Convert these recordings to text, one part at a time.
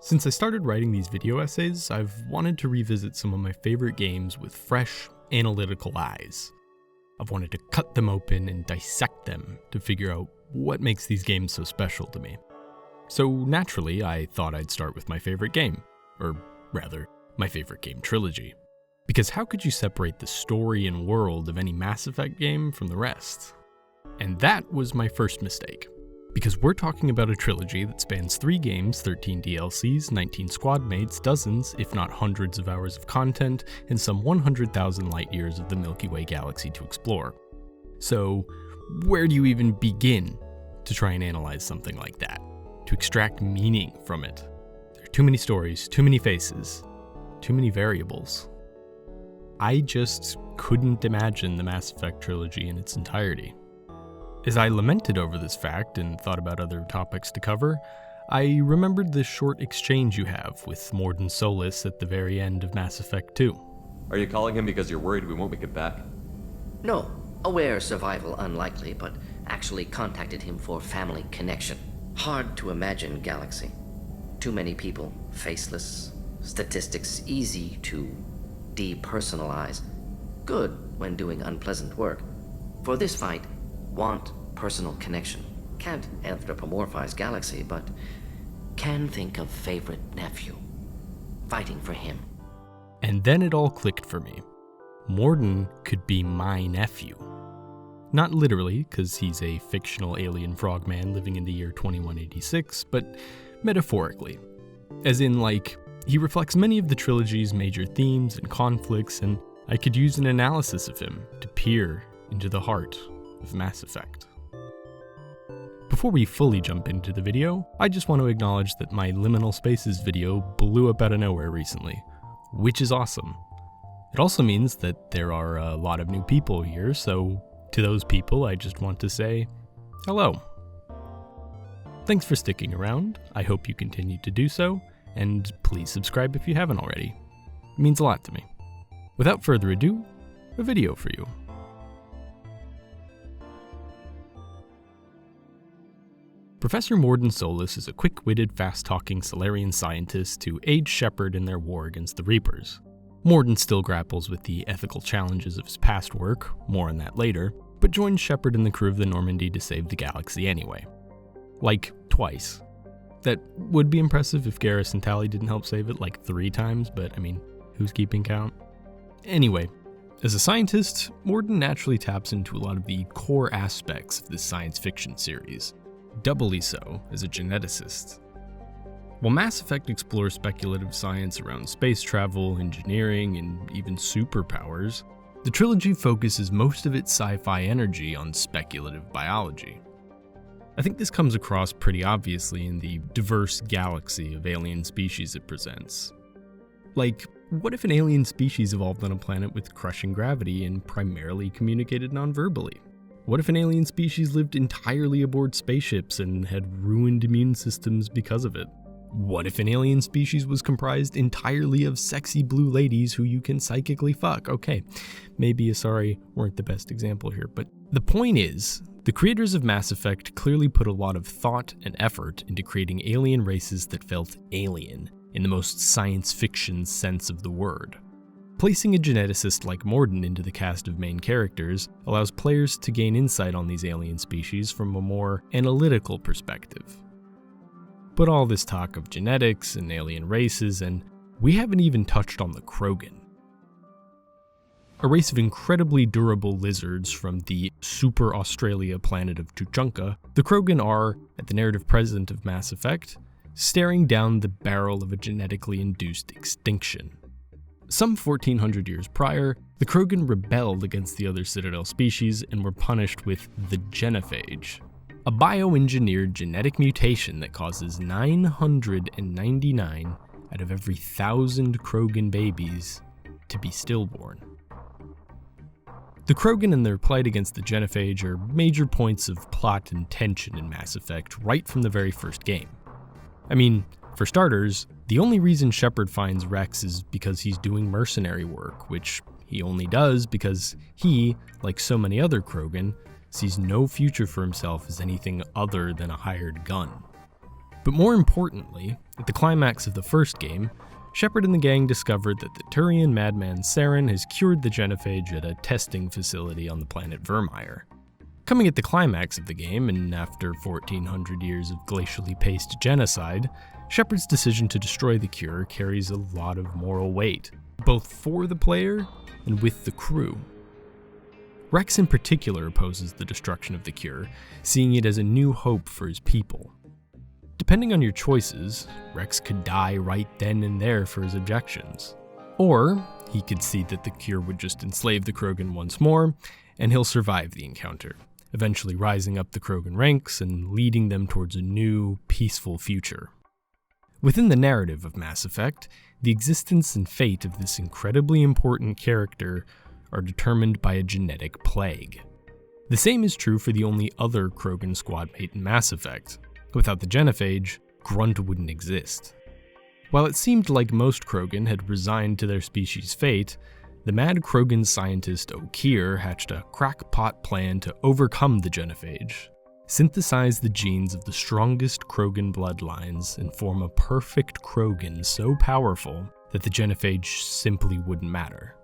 Since I started writing these video essays, I've wanted to revisit some of my favorite games with fresh, analytical eyes. I've wanted to cut them open and dissect them to figure out what makes these games so special to me. So naturally, I thought I'd start with my favorite game, or rather, my favorite game trilogy. Because how could you separate the story and world of any Mass Effect game from the rest? And that was my first mistake. Because we're talking about a trilogy that spans 3 games, 13 DLCs, 19 squadmates, dozens, if not hundreds of hours of content, and some 100,000 light years of the Milky Way galaxy to explore. So, where do you even begin to try and analyze something like that? To extract meaning from it? There are too many stories, too many faces, too many variables. I just couldn't imagine the Mass Effect trilogy in its entirety. As I lamented over this fact and thought about other topics to cover, I remembered the short exchange you have with Mordin Solus at the very end of Mass Effect 2. Are you calling him because you're worried we won't make it back? No, aware survival unlikely, but actually contacted him for family connection. Hard to imagine galaxy. Too many people, faceless, statistics easy to depersonalize. Good when doing unpleasant work. For this fight, want personal connection. Can't anthropomorphize galaxy, but can think of favorite nephew. Fighting for him. And then it all clicked for me. Mordin could be my nephew. Not literally, because he's a fictional alien frogman living in the year 2186, but metaphorically. As in, like, he reflects many of the trilogy's major themes and conflicts, and I could use an analysis of him to peer into the heart of Mass Effect. Before we fully jump into the video, I just want to acknowledge that my Liminal Spaces video blew up out of nowhere recently, which is awesome. It also means that there are a lot of new people here, so to those people I just want to say, hello. Thanks for sticking around, I hope you continue to do so, and please subscribe if you haven't already. It means a lot to me. Without further ado, a video for you. Professor Mordin Solus is a quick-witted, fast-talking Solarian scientist who aids Shepard in their war against the Reapers. Mordin still grapples with the ethical challenges of his past work, more on that later, but joins Shepard and the crew of the Normandy to save the galaxy anyway. Like, twice. That would be impressive if Garrus and Tali didn't help save it like 3 times, but I mean, who's keeping count? Anyway, as a scientist, Mordin naturally taps into a lot of the core aspects of this science fiction series. Doubly so as a geneticist. While Mass Effect explores speculative science around space travel, engineering, and even superpowers, the trilogy focuses most of its sci-fi energy on speculative biology. I think this comes across pretty obviously in the diverse galaxy of alien species it presents. Like, what if an alien species evolved on a planet with crushing gravity and primarily communicated non-verbally? What if an alien species lived entirely aboard spaceships and had ruined immune systems because of it? What if an alien species was comprised entirely of sexy blue ladies who you can psychically fuck? Okay, maybe Asari weren't the best example here, but the point is, the creators of Mass Effect clearly put a lot of thought and effort into creating alien races that felt alien, in the most science fiction sense of the word. Placing a geneticist like Mordin into the cast of main characters allows players to gain insight on these alien species from a more analytical perspective. But all this talk of genetics and alien races, and we haven't even touched on the Krogan. A race of incredibly durable lizards from the Super Australia planet of Tuchanka, the Krogan are, at the narrative present of Mass Effect, staring down the barrel of a genetically induced extinction. Some 1400 years prior, the Krogan rebelled against the other Citadel species and were punished with the genophage, a bioengineered genetic mutation that causes 999 out of every 1,000 Krogan babies to be stillborn. The Krogan and their plight against the genophage are major points of plot and tension in Mass Effect right from the very first game. I mean, for starters, the only reason Shepard finds Rex is because he's doing mercenary work, which he only does because he, like so many other Krogan, sees no future for himself as anything other than a hired gun. But more importantly, at the climax of the first game, Shepard and the gang discovered that the Turian madman Saren has cured the genophage at a testing facility on the planet Virmire. Coming at the climax of the game, and after 1400 years of glacially paced genocide, Shepard's decision to destroy the cure carries a lot of moral weight, both for the player and with the crew. Rex in particular opposes the destruction of the cure, seeing it as a new hope for his people. Depending on your choices, Rex could die right then and there for his objections. Or he could see that the cure would just enslave the Krogan once more, and he'll survive the encounter, eventually rising up the Krogan ranks and leading them towards a new, peaceful future. Within the narrative of Mass Effect, the existence and fate of this incredibly important character are determined by a genetic plague. The same is true for the only other Krogan squadmate in Mass Effect. Without the genophage, Grunt wouldn't exist. While it seemed like most Krogan had resigned to their species' fate, the mad Krogan scientist Okeer hatched a crackpot plan to overcome the genophage, synthesize the genes of the strongest Krogan bloodlines, and form a perfect Krogan so powerful that the genophage simply wouldn't matter.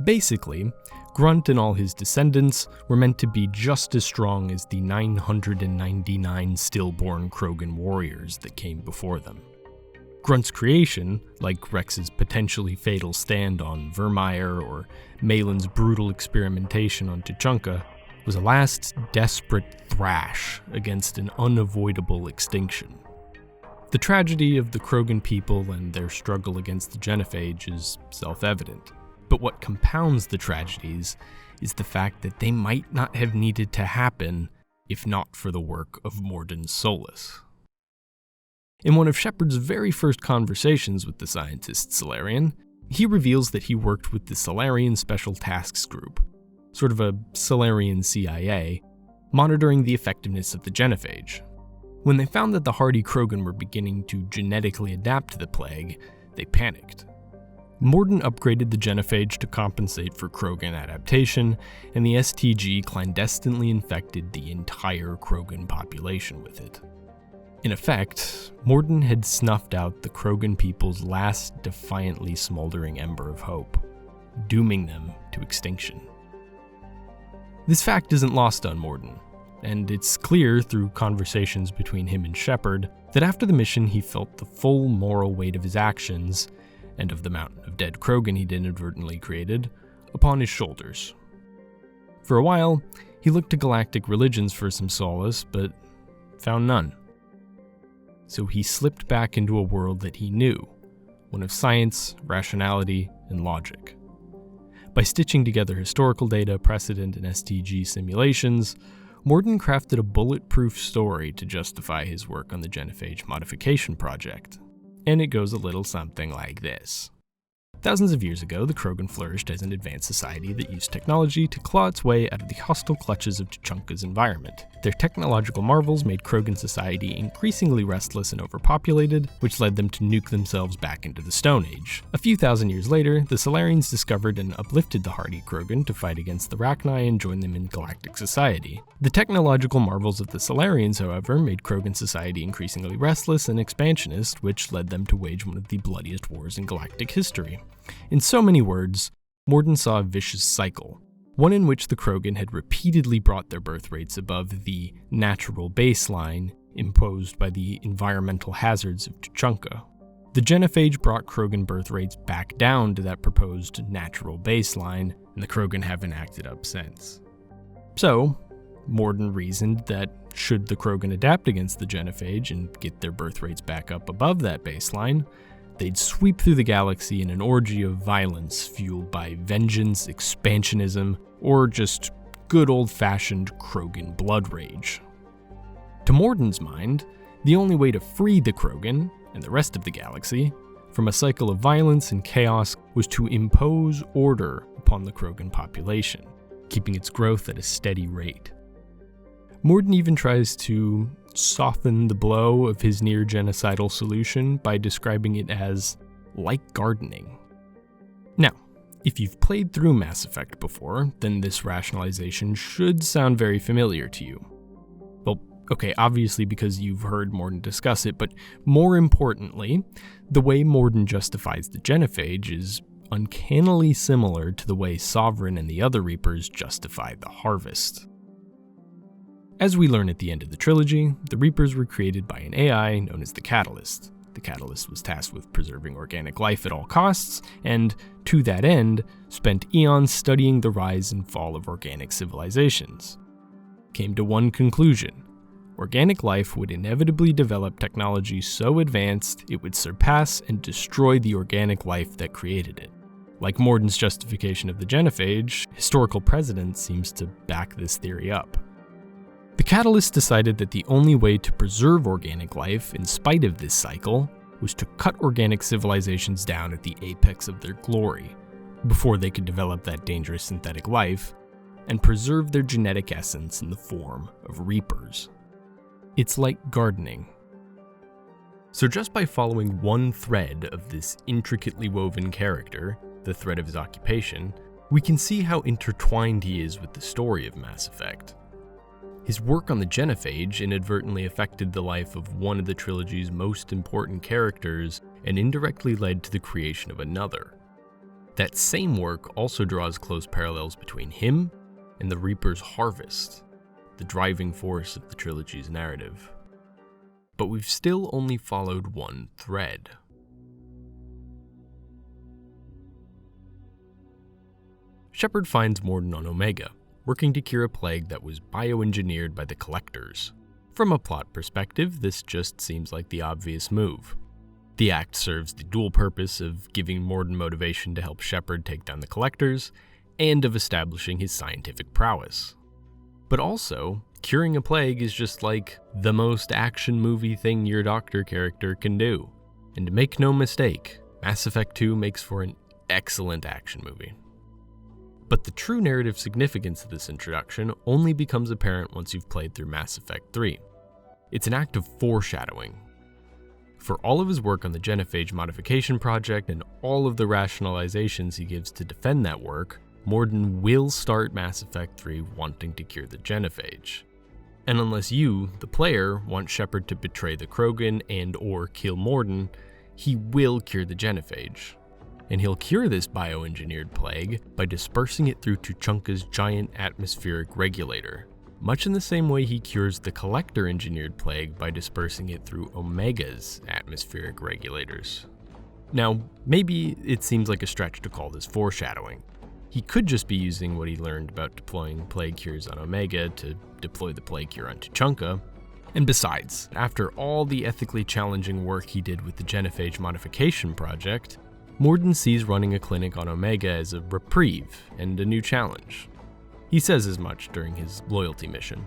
Basically, Grunt and all his descendants were meant to be just as strong as the 999 stillborn Krogan warriors that came before them. Grunt's creation, like Rex's potentially fatal stand on Virmire or Malin's brutal experimentation on Tuchanka, was a last desperate thrash against an unavoidable extinction. The tragedy of the Krogan people and their struggle against the genophage is self-evident. But what compounds the tragedies is the fact that they might not have needed to happen if not for the work of Mordin Solus. In one of Shepard's very first conversations with the scientist Salarian, he reveals that he worked with the Salarian Special Tasks Group, sort of a Salarian CIA, monitoring the effectiveness of the genophage. When they found that the hardy Krogan were beginning to genetically adapt to the plague, they panicked. Mordin upgraded the genophage to compensate for Krogan adaptation, and the STG clandestinely infected the entire Krogan population with it. In effect, Mordin had snuffed out the Krogan people's last defiantly smoldering ember of hope, dooming them to extinction. This fact isn't lost on Mordin, and it's clear through conversations between him and Shepard that after the mission he felt the full moral weight of his actions, and of the mountain of dead Krogan he'd inadvertently created, upon his shoulders. For a while, he looked to galactic religions for some solace, but found none. So he slipped back into a world that he knew, one of science, rationality, and logic. By stitching together historical data, precedent, and STG simulations, Mordin crafted a bulletproof story to justify his work on the genophage modification project. And it goes a little something like this. Thousands of years ago, the Krogan flourished as an advanced society that used technology to claw its way out of the hostile clutches of Tuchanka's environment. Their technological marvels made Krogan society increasingly restless and overpopulated, which led them to nuke themselves back into the Stone Age. A few thousand years later, the Salarians discovered and uplifted the hardy Krogan to fight against the Rachni and join them in galactic society. The technological marvels of the Salarians, however, made Krogan society increasingly restless and expansionist, which led them to wage one of the bloodiest wars in galactic history. In so many words, Mordin saw a vicious cycle, one in which the Krogan had repeatedly brought their birth rates above the natural baseline imposed by the environmental hazards of Tuchanka. The genophage brought Krogan birth rates back down to that proposed natural baseline, and the Krogan haven't acted up since. So, Mordin reasoned that should the Krogan adapt against the genophage and get their birth rates back up above that baseline, they'd sweep through the galaxy in an orgy of violence fueled by vengeance, expansionism, or just good old-fashioned Krogan blood rage. To Mordin's mind, the only way to free the Krogan, and the rest of the galaxy, from a cycle of violence and chaos was to impose order upon the Krogan population, keeping its growth at a steady rate. Mordin even tries to soften the blow of his near-genocidal solution by describing it as like gardening. Now, if you've played through Mass Effect before, then this rationalization should sound very familiar to you. Well, Okay, obviously because you've heard Mordin discuss it, but more importantly, the way Mordin justifies the genophage is uncannily similar to the way Sovereign and the other Reapers justify the harvest. As we learn at the end of the trilogy, the Reapers were created by an AI known as the Catalyst. The Catalyst was tasked with preserving organic life at all costs, and, to that end, spent eons studying the rise and fall of organic civilizations. Came to one conclusion: organic life would inevitably develop technology so advanced it would surpass and destroy the organic life that created it. Like Mordin's justification of the genophage, historical precedent seems to back this theory up. The Catalyst decided that the only way to preserve organic life in spite of this cycle was to cut organic civilizations down at the apex of their glory, before they could develop that dangerous synthetic life, and preserve their genetic essence in the form of Reapers. It's like gardening. So just by following one thread of this intricately woven character, the thread of his occupation, we can see how intertwined he is with the story of Mass Effect. His work on the genophage inadvertently affected the life of one of the trilogy's most important characters and indirectly led to the creation of another. That same work also draws close parallels between him and the Reaper's harvest, the driving force of the trilogy's narrative. But we've still only followed one thread. Shepard finds Mordin on Omega, working to cure a plague that was bioengineered by the Collectors. From a plot perspective, this just seems like the obvious move. The act serves the dual purpose of giving Mordin motivation to help Shepard take down the Collectors, and of establishing his scientific prowess. But also, curing a plague is just like the most action movie thing your Doctor character can do. And make no mistake, Mass Effect 2 makes for an excellent action movie. But the true narrative significance of this introduction only becomes apparent once you've played through Mass Effect 3. It's an act of foreshadowing. For all of his work on the genophage modification project and all of the rationalizations he gives to defend that work, Mordin will start Mass Effect 3 wanting to cure the genophage. And unless you, the player, want Shepard to betray the Krogan and/or kill Mordin, he will cure the genophage. And he'll cure this bioengineered plague by dispersing it through Tuchanka's giant atmospheric regulator, much in the same way he cures the Collector-engineered plague by dispersing it through Omega's atmospheric regulators. Now, maybe it seems like a stretch to call this foreshadowing. He could just be using what he learned about deploying plague cures on Omega to deploy the plague cure on Tuchanka. And besides, after all the ethically challenging work he did with the genophage modification project, Mordin sees running a clinic on Omega as a reprieve and a new challenge. He says as much during his loyalty mission.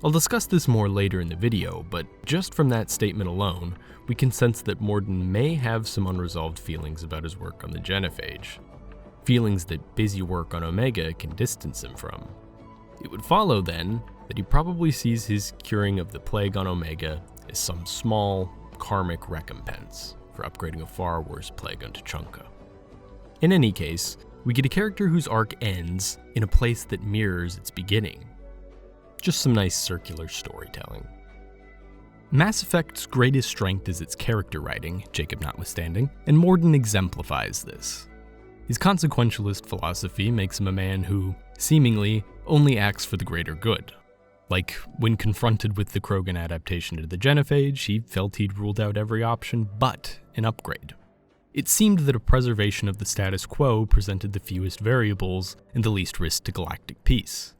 I'll discuss this more later in the video, but just from that statement alone, we can sense that Mordin may have some unresolved feelings about his work on the genophage. Feelings that busy work on Omega can distance him from. It would follow, then, that he probably sees his curing of the plague on Omega as some small, karmic recompense for upgrading a far worse plague on Tuchanka. In any case, we get a character whose arc ends in a place that mirrors its beginning. Just some nice circular storytelling. Mass Effect's greatest strength is its character writing, Jacob notwithstanding, and Mordin exemplifies this. His consequentialist philosophy makes him a man who, seemingly, only acts for the greater good. Like, when confronted with the Krogan adaptation to the genophage, he felt he'd ruled out every option but an upgrade. It seemed that a preservation of the status quo presented the fewest variables and the least risk to galactic peace.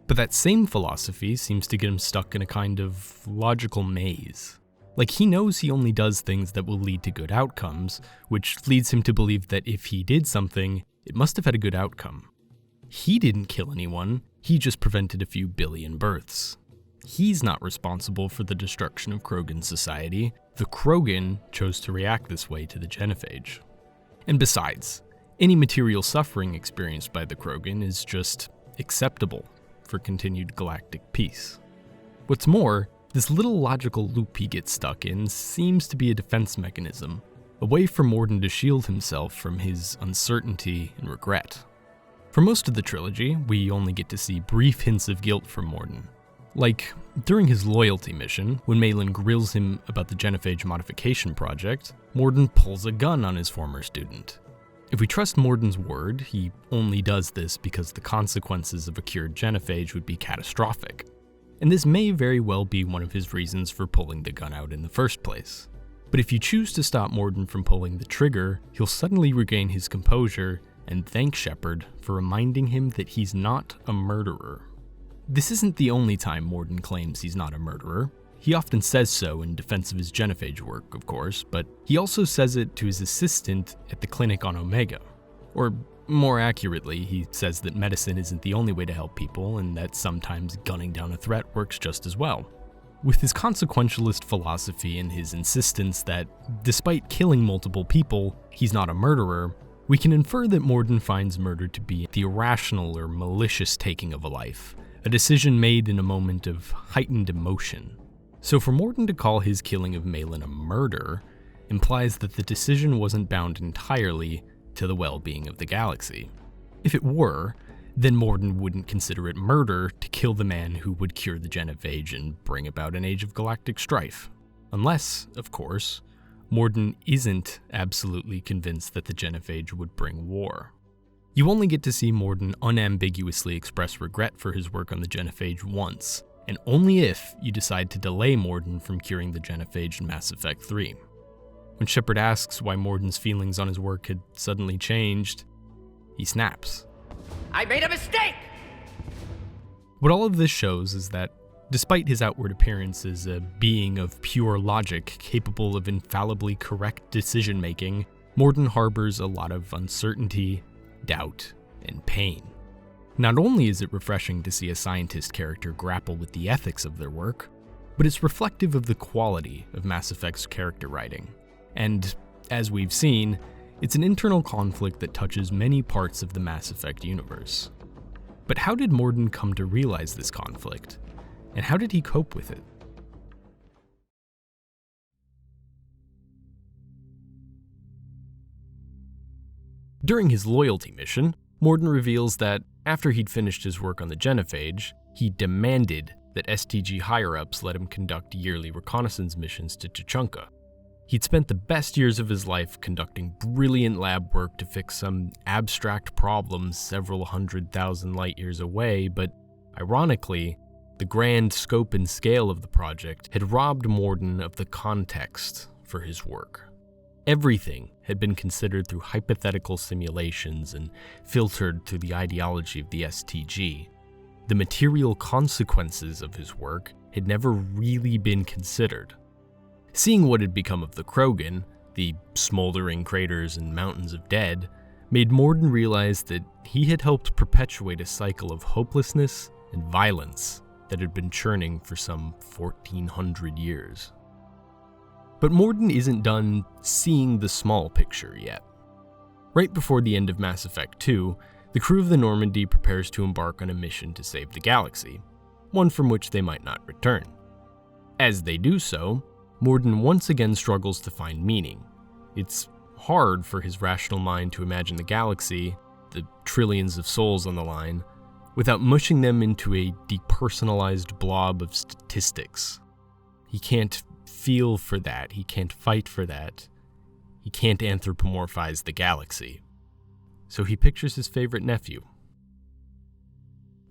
But that same philosophy seems to get him stuck in a kind of logical maze. Like, he knows he only does things that will lead to good outcomes, which leads him to believe that if he did something, it must have had a good outcome. He didn't kill anyone, he just prevented a few billion births. He's not responsible for the destruction of Krogan society. The Krogan chose to react this way to the genophage. And besides, any material suffering experienced by the Krogan is just acceptable for continued galactic peace. What's more, this little logical loop he gets stuck in seems to be a defense mechanism, a way for Mordin to shield himself from his uncertainty and regret. For most of the trilogy, we only get to see brief hints of guilt from Mordin, Like, during his loyalty mission, when Malin grills him about the genophage modification project, Mordin pulls a gun on his former student. If we trust Mordin's word, he only does this because the consequences of a cured genophage would be catastrophic. And this may very well be one of his reasons for pulling the gun out in the first place. But if you choose to stop Mordin from pulling the trigger, he'll suddenly regain his composure and thank Shepard for reminding him that he's not a murderer. This isn't the only time Mordin claims he's not a murderer. He often says so in defense of his genophage work, of course, but he also says it to his assistant at the clinic on Omega. Or more accurately, he says that medicine isn't the only way to help people and that sometimes gunning down a threat works just as well. With his consequentialist philosophy and his insistence that, despite killing multiple people, he's not a murderer, we can infer that Mordin finds murder to be the irrational or malicious taking of a life, a decision made in a moment of heightened emotion. So for Mordin to call his killing of Malin a murder implies that the decision wasn't bound entirely to the well-being of the galaxy. If it were, then Mordin wouldn't consider it murder to kill the man who would cure the genophage and bring about an age of galactic strife. Unless, of course, Mordin isn't absolutely convinced that the genophage would bring war. You only get to see Mordin unambiguously express regret for his work on the genophage once, and only if you decide to delay Mordin from curing the genophage in Mass Effect 3. When Shepard asks why Mordin's feelings on his work had suddenly changed, he snaps. I made a mistake! What all of this shows is that, despite his outward appearance as a being of pure logic capable of infallibly correct decision-making, Mordin harbors a lot of uncertainty, doubt, and pain. Not only is it refreshing to see a scientist character grapple with the ethics of their work, but it's reflective of the quality of Mass Effect's character writing. And, as we've seen, it's an internal conflict that touches many parts of the Mass Effect universe. But how did Mordin come to realize this conflict? And how did he cope with it? During his loyalty mission, Mordin reveals that, after he'd finished his work on the genophage, he demanded that STG higher-ups let him conduct yearly reconnaissance missions to Tuchanka. He'd spent the best years of his life conducting brilliant lab work to fix some abstract problem several 100,000 light-years away, but ironically, the grand scope and scale of the project had robbed Mordin of the context for his work. Everything had been considered through hypothetical simulations and filtered through the ideology of the STG. The material consequences of his work had never really been considered. Seeing what had become of the Krogan, the smoldering craters and mountains of dead, made Mordin realize that he had helped perpetuate a cycle of hopelessness and violence that had been churning for some 1,400 years. But Mordin isn't done seeing the small picture yet. Right before the end of Mass Effect 2, the crew of the Normandy prepares to embark on a mission to save the galaxy, one from which they might not return. As they do so, Mordin once again struggles to find meaning. It's hard for his rational mind to imagine the galaxy, the trillions of souls on the line, without mushing them into a depersonalized blob of statistics. He can't feel for that, he can't fight for that, he can't anthropomorphize the galaxy. So he pictures his favorite nephew.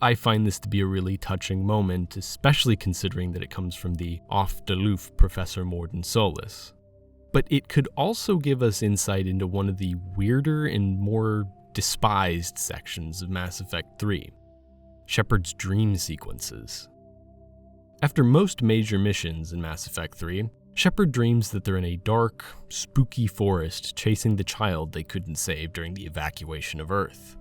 I find this to be a really touching moment, especially considering that it comes from the oft-aloof Professor Mordin Solus. But it could also give us insight into one of the weirder and more despised sections of Mass Effect 3, Shepard's dream sequences. After most major missions in Mass Effect 3, Shepard dreams that they're in a dark, spooky forest chasing the child they couldn't save during the evacuation of Earth.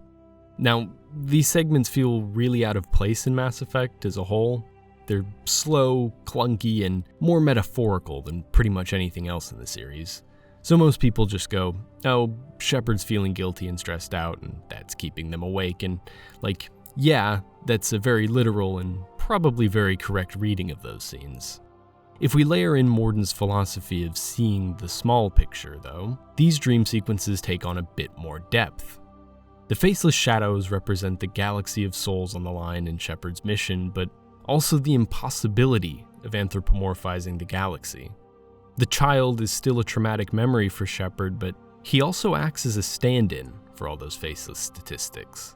Now, these segments feel really out of place in Mass Effect as a whole. They're slow, clunky, and more metaphorical than pretty much anything else in the series. So most people just go, oh, Shepard's feeling guilty and stressed out, and that's keeping them awake, and like, yeah, that's a very literal and probably very correct reading of those scenes. If we layer in Mordin's philosophy of seeing the small picture, though, these dream sequences take on a bit more depth. The faceless shadows represent the galaxy of souls on the line in Shepard's mission, but also the impossibility of anthropomorphizing the galaxy. The child is still a traumatic memory for Shepard, but he also acts as a stand-in for all those faceless statistics,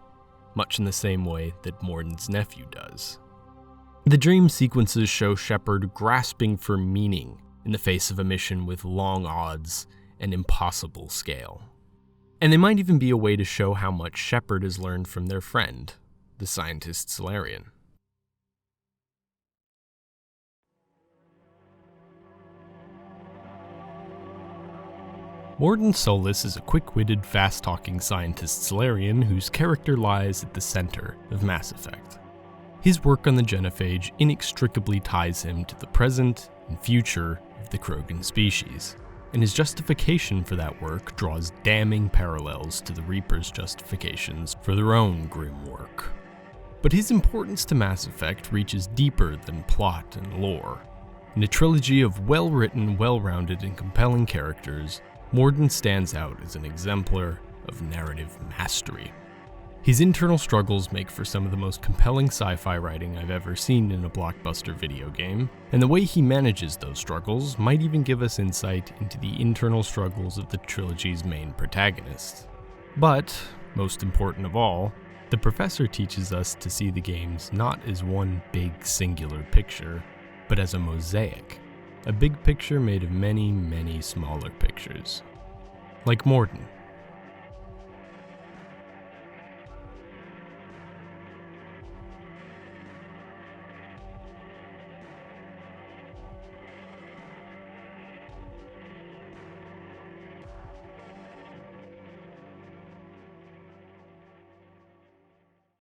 much in the same way that Mordin's nephew does. The dream sequences show Shepard grasping for meaning in the face of a mission with long odds and impossible scale. And they might even be a way to show how much Shepard has learned from their friend, the scientist Salarian. Mordin Solus is a quick-witted, fast-talking scientist Salarian whose character lies at the center of Mass Effect. His work on the genophage inextricably ties him to the present and future of the Krogan species, and his justification for that work draws damning parallels to the Reaper's justifications for their own grim work. But his importance to Mass Effect reaches deeper than plot and lore. In a trilogy of well-written, well-rounded, and compelling characters, Mordin stands out as an exemplar of narrative mastery. His internal struggles make for some of the most compelling sci-fi writing I've ever seen in a blockbuster video game, and the way he manages those struggles might even give us insight into the internal struggles of the trilogy's main protagonist. But, most important of all, the Professor teaches us to see the games not as one big singular picture, but as a mosaic. A big picture made of many, many smaller pictures. Like Mordin.